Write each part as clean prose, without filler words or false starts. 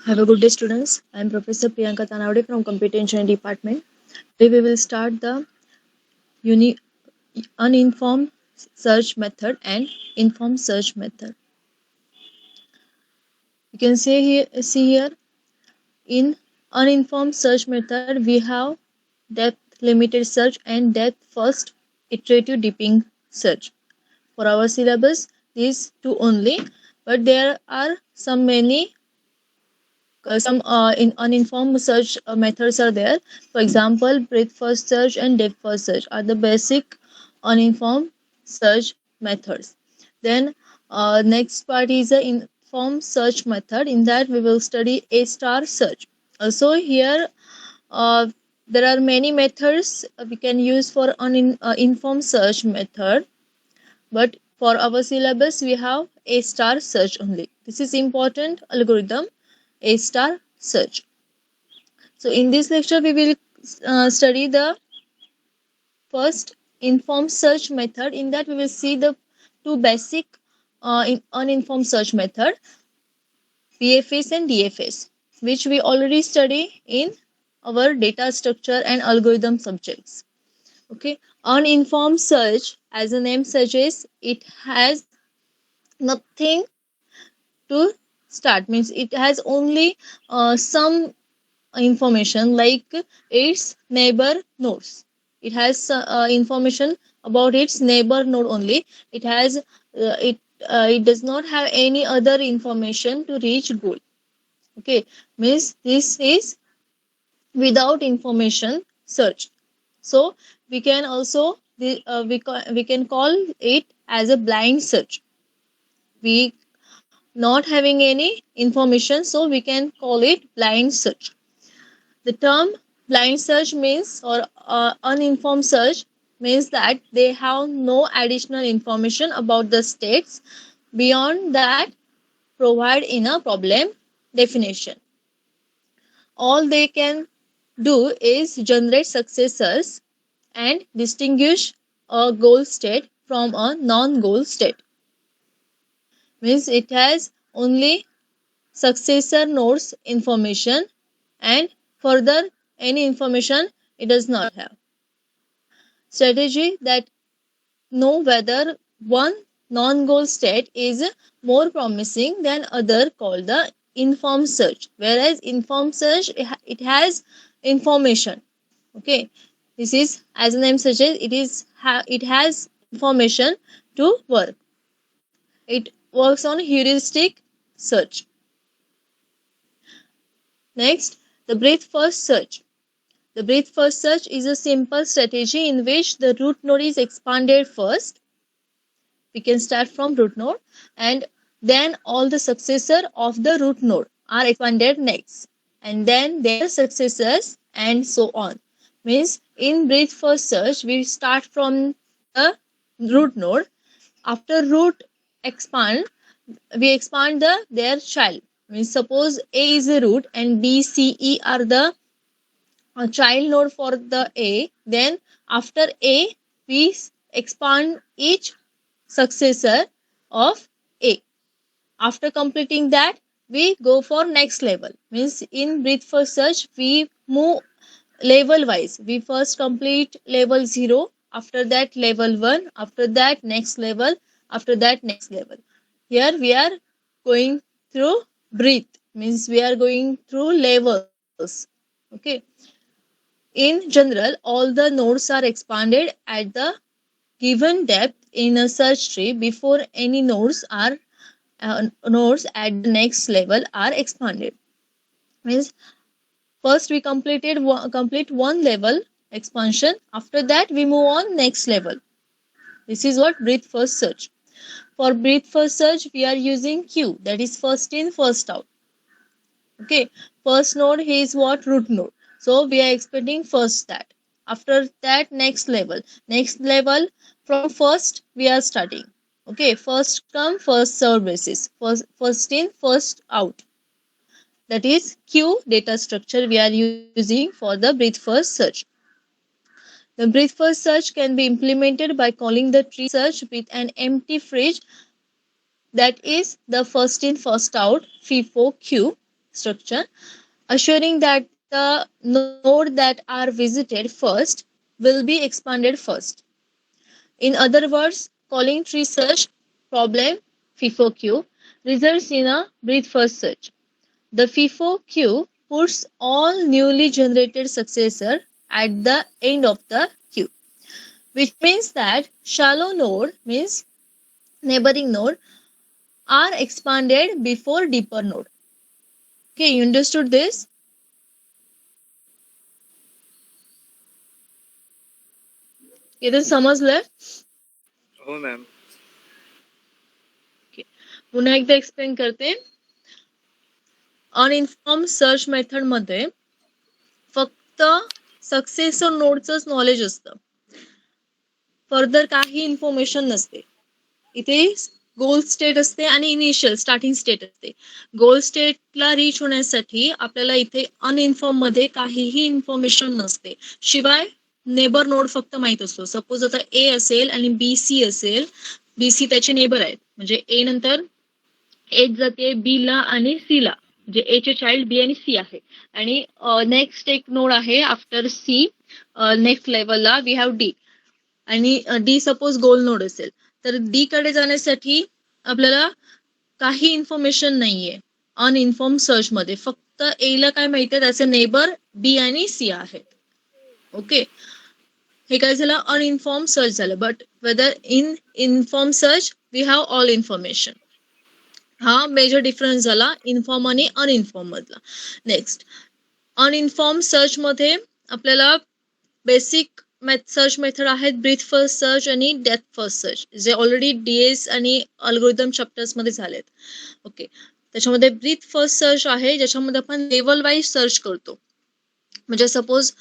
Have a good day, students. I am Professor Priyanka Tanavade from Computer Engineering Department. Today we will start the uni- uninformed search method and informed search method. You can see here in uninformed search method we have depth limited search and depth first iterative deeping search. For our syllabus, these two only, but there are some in uninformed search methods are there. For example, breadth first search and depth first search are the basic uninformed search methods. Then next part is the informed search method. In that we will study a star search. Also here uh, there are many methods we can use for uninformed search method, but for our syllabus we have a star search only. This is important algorithm, a star search. So in this lecture we will study the first informed search method. In that we will see the two basic uninformed search method, PFS and DFS, which we already study in our data structure and algorithm subjects. Okay, uninformed search, as the name suggests, it has nothing to start, means it has only some information like its neighbor nodes. It has information about its neighbor node only. It has it does not have any other information to reach goal. Okay, means this is without information search. So we can also we can call it as a blind search. We not having any information, so we can call it blind search. The term blind search means, or uninformed search means, that they have no additional information about the states beyond that provide in a problem definition. All they can do is generate successors and distinguish a goal state from a non-goal state. Means it has only successor nodes information, and further any information it does not have. Strategy that know whether one non-goal state is more promising than other, called the informed search. Whereas informed search, it has information. Okay, this is, as the name suggests, it has information to work. It works on heuristic search. Next, the breadth first search. The breadth first search is a simple strategy in which the root node is expanded first. We can start from root node, and then all the successor of the root node are expanded next, and then their successors, and so on. Means in breadth first search we start from the root node. After root expand, we expand their child. Means suppose A is the root and B, C, E are the child node for the A. Then after A we expand each successor of A. After completing that, we go for next level. Means in breadth first search we move level wise. We first complete level 0, after that level 1, after that next level, after that next level. Here we are going through breadth, means we are going through levels. Okay, in general all the nodes are expanded at the given depth in a search tree before any nodes at the next level are expanded. Means first we complete one level expansion, after that we move on next level. This is what breadth first search. For breadth first search we are using Q, that is first in first out. Okay, first node is what? Root node. So we are expecting first that. After that next level from first we are starting. Okay, first come first serve basis, first in first out. That is Q data structure we are using for the breadth first search. The breadth first search can be implemented by calling the tree search with an empty phrase, that is the first in first out FIFO Q. structure, assuring that the node that are visited first will be expanded first. In other words, calling tree search problem FIFO queue results in a breadth first search. The FIFO queue puts all newly generated successor at the end of the queue, which means that shallow node means neighboring node are expanded before deeper node. Okay, you understood this? इधर समजलं? हो ma'am. पुन्हा एकदा explain करते. अनइन्फॉर्म search method मध्ये फक्त successor नोडचंच knowledge असतं, further काही इन्फॉर्मेशन नसते. इथे गोल स्टेट असते आणि इनिशियल स्टार्टिंग स्टेट असते. गोल स्टेटला रीच होण्यासाठी आपल्याला इथे अनइन्फॉर्म मध्ये काहीही इन्फॉर्मेशन नसते, शिवाय नेबर नोड फक्त माहित असतो. सपोज आता ए असेल आणि बी सी असेल, बी सी त्याचे नेबर आहेत, म्हणजे ए नंतर ए जाते बी ला आणि सी ला, म्हणजे ए चे चाइल्ड बी आणि सी आहे. आणि नेक्स्ट एक नोड आहे आफ्टर सी, नेक्स्ट लेवलला वी हॅव डी, आणि डी सपोज गोल नोड असेल, तर डी कडे जाण्यासाठी आपल्याला काही इन्फॉर्मेशन नाहीये अनइन्फॉर्म सर्च मध्ये. फक्त ए ला काय माहिती आहे, त्याचे नेबर बी आणि सी आहेत. ओके, हे काय झालं, अनइन्फॉर्म सर्च झालं. But whether in inform search we have all information. हा मेजर डिफरन्स झाला इन्फॉर्म आणि अनइन्फॉर्म मधला. नेक्स्ट, अनइन्फॉर्म सर्च मध्ये आपल्याला बेसिक सर्च मेथड आहेत ब्रीथ फर्स्ट सर्च आणि डेप्थ फर्स्ट सर्च, जे ऑलरेडी डीएस आणि अल्गोरिदम चॅप्टर्स मध्ये झालेत. ओके, त्याच्यामध्ये ब्रीथ फर्स्ट सर्च आहे, ज्याच्यामध्ये आपण लेवल वाईज सर्च करतो. म्हणजे सपोज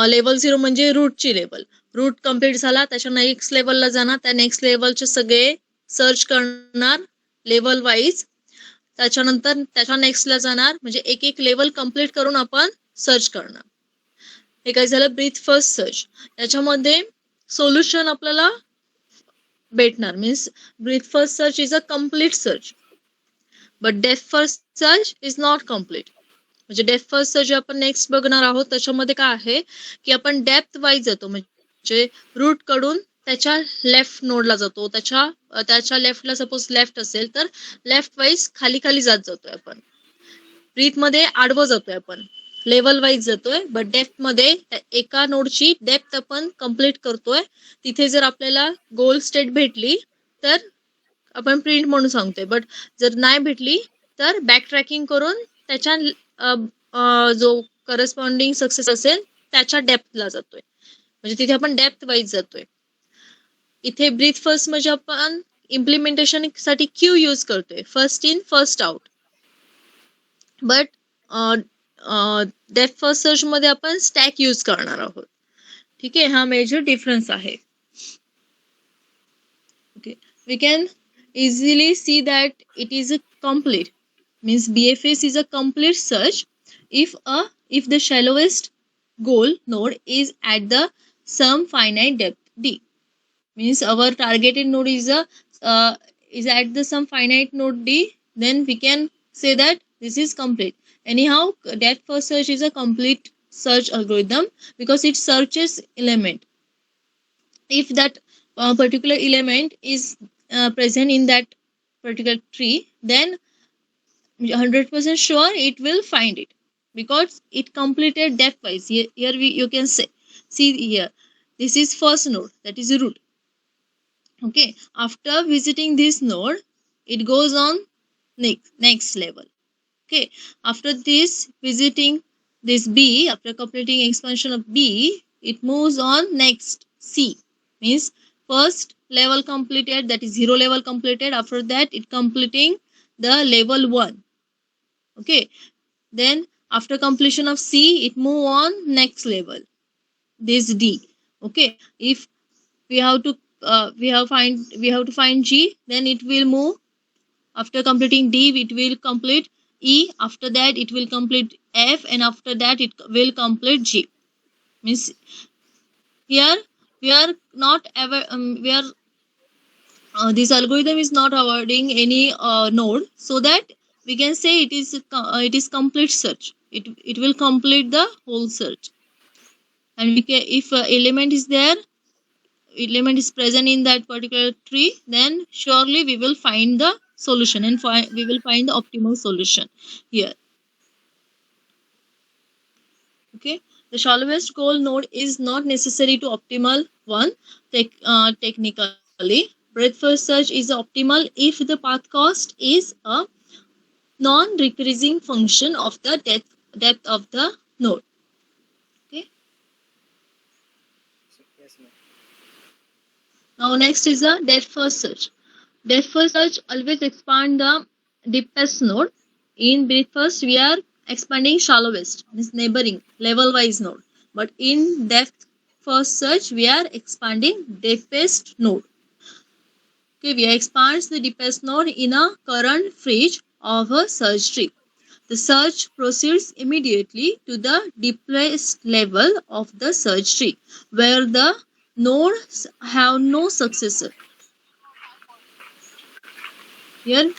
लेवल 0 म्हणजे रूटची लेवल, रूट कम्प्लीट झाला, त्याच्या नेक्स्ट लेवलला जाणार, त्या नेक्स्ट लेवलचे सगळे सर्च करणार लेवल वाईज, त्याच्यानंतर त्याच्या नेक्स्टला जाणार, म्हणजे एक एक लेवल कम्प्लीट करून आपण सर्च करणार. हे काय झालं ब्रीथ फर्स्ट सर्च. याच्यामध्ये सोल्युशन आपल्याला भेटणार, means breadth first search is a complete search, but depth first search is not complete. म्हणजे डेप्थ फर्स्ट सर्च जे आपण नेक्स्ट बघणार आहोत, त्याच्यामध्ये काय आहे की आपण डेप्थ वाईज जातो, म्हणजे रूट कडून त्याच्या लेफ्ट नोडला जातो, त्याच्या लेफ्टला सपोज लेफ्ट असेल तर लेफ्ट वाईज खाली खाली जात जातोय आपण. ब्रीथ मध्ये आडवं जातोय आपण, लेवल वाईज जातोय. बट डेप्थ मध्ये एका नोडची डेप्थ आपण कम्प्लीट करतोय. तिथे जर आपल्याला गोल स्टेट भेटली तर आपण प्रिंट म्हणून सांगतोय, बट जर नाही भेटली तर बॅक ट्रॅकिंग करून त्याच्या जो करस्पॉन्डिंग सक्सेस असेल त्याच्या डेप्थला जातोय, म्हणजे तिथे आपण डेप्थ वाईज जातोय. इथे ब्रीथ फर्स्ट म्हणजे आपण इम्प्लिमेंटेशन साठी क्यू यूज करतोय, first in first out. But depth first search मध्ये आपण स्टॅक यूज करणार आहोत. ठीक आहे, हा मेजर डिफरन्स आहे. Okay, we can easily see that it is a complete, means BFS is a complete search if the shallowest goal node is at the some finite depth D, means our targeted node is at the some finite node D, then we can say that this is complete. Anyhow, depth first search is a complete search algorithm because it searches element. If that particular element is present in that particular tree, then 100% sure it will find it because it completed depth wise. Here you can see here, this is first node, that is root. Okay, after visiting this node it goes on next level. Okay, after this visiting this B, after completing expansion of B, it moves on next C, means first level completed, that is 0 level completed. After that it completing the level 1. Okay, then after completion of C it move on next level, this D. Okay, if we have to find G, then it will move. After completing D it will complete E, after that it will complete F, and after that it will complete G. Means here we are not ever we are this algorithm is not avoiding any node, so that we can say it is complete search. It will complete the whole search. And we can, if element is there, element is present in that particular tree, then surely we will find the solution, and we will find the optimal solution here. Okay, the shallowest goal node is not necessary to optimal one. Technically, breadth first search is optimal if the path cost is a non-recurring function of the depth of the node. Okay, Yes, ma'am. now next is the depth first search. Depth first search always expand the deepest node. In breadth first, we are expanding shallowest, means neighboring level wise node. But in depth first search, we are expanding deepest node. Okay, we expands the deepest node in a current fringe of a search tree. The search proceeds immediately to the deepest level of the search tree, where the nodes have no successor. Here,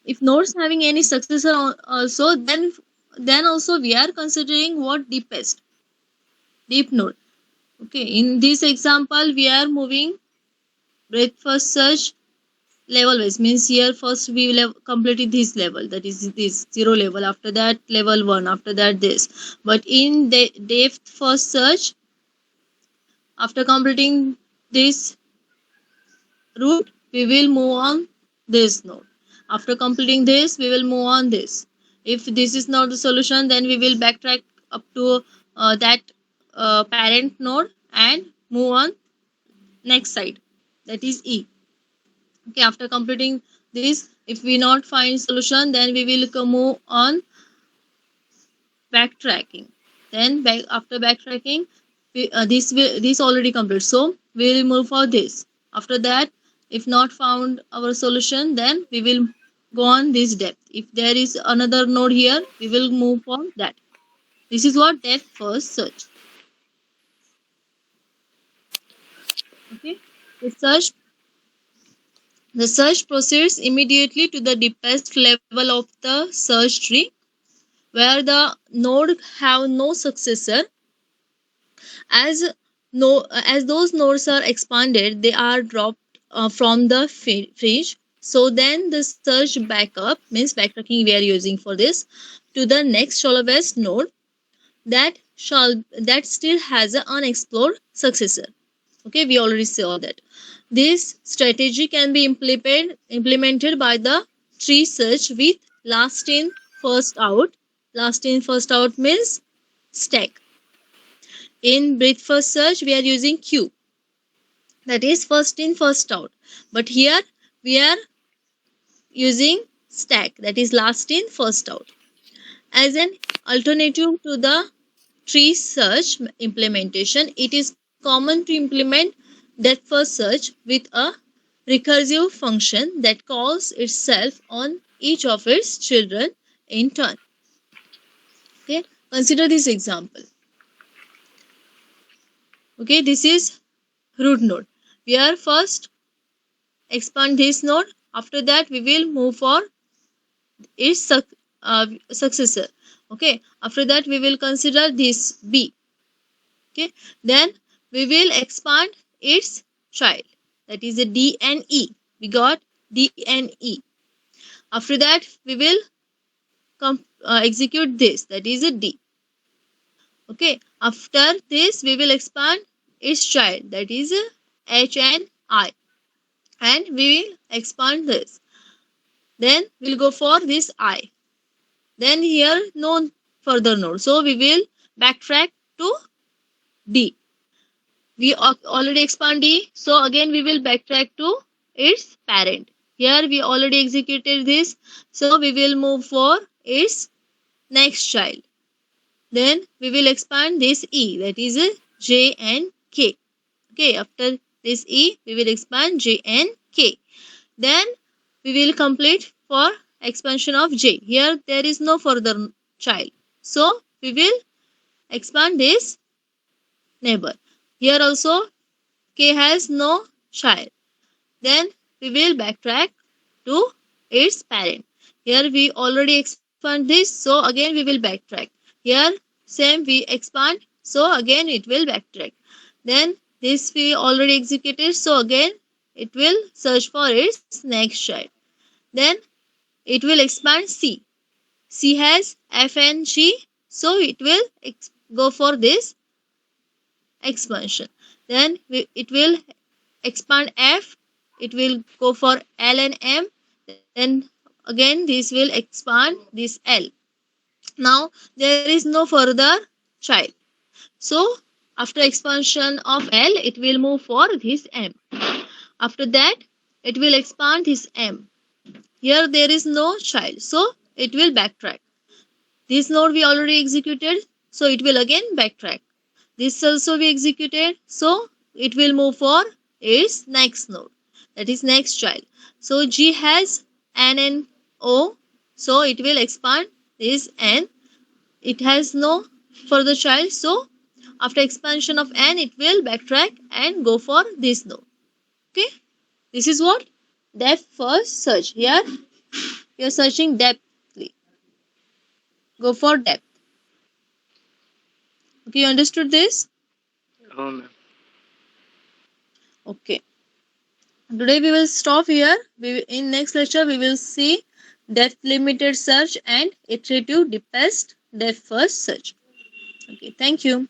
if nodes having any successor also, then also we are considering what deep node. Okay, in this example, we are moving breadth first search level wise, means here first we will have completed this level, that is this zero level, after that level 1, after that this. But in the depth first search, after completing this route, we will move on this node. After completing this, we will move on this. If this is not the solution, then we will backtrack up to that parent node and move on next side, that is E. Okay, after completing this, if we not find solution, then we will move on backtracking. Then after backtracking, this already complete, so we will move for this. After that, if not found our solution, then we will go on this depth. If there is another node here, we will move on that. This is what depth first search. Okay, the search proceeds immediately to the deepest level of the search tree, where the node have no successor. As as those nodes are expanded, they are dropped from the fringe. So then the search backup, means backtracking we are using for this, to the next shallowest node that still has an unexplored successor. Okay, we already saw that. This strategy can be implemented by the tree search with last in first out. Last in first out means stack. In breadth first search, we are using queue, that is first in first out. But here we are using stack, that is last in first out. As an alternative to the tree search implementation, it is common to implement depth first search with a recursive function that calls itself on each of its children in turn. Okay, consider this example. Okay, this is root node. We are first expand this node. After that, we will move for its successor. Okay, after that, we will consider this B. Okay, then we will expand its child, that is a D and E. We got D and E. After that, we will execute this, that is a D. Okay, after this, we will expand its child, that is a H and I, and we will expand this. Then we'll go for this I. Then here no further node, so we will backtrack to D. We already expand D, so again we will backtrack to its parent. Here we already executed this, so we will move for its next child. Then we will expand this E, that is J and K. Okay, after this E, we will expand J and K. Then we will complete for expansion of J. Here there is no further child, so we will expand this neighbor. Here also K has no child. Then we will backtrack to its parent. Here we already expand this, so again we will backtrack. Here same we expand, so again it will backtrack. Then this we already executed, so again it will search for its next child. Then it will expand C. C has F and G, so it will go for this expansion. Then it will expand F, it will go for L and M. Then again this will expand this L. Now there is no further child, so after expansion of L it will move for this M. After that it will expand this M. Here there is no child, so it will backtrack. This node we already executed, so it will again backtrack. This also we executed, so it will move for its next node, that is next child. So G has N and O, so it will expand this N. It has no further child, so after expansion of N it will backtrack and go for this node. Okay, this is what depth first search. Here we are searching depthly. Go for depth. Okay, you understood this? Oh, ma'am. Okay. Today we will stop here. In next lecture we will see depth limited search and iterative deepest depth first search. Okay, thank you.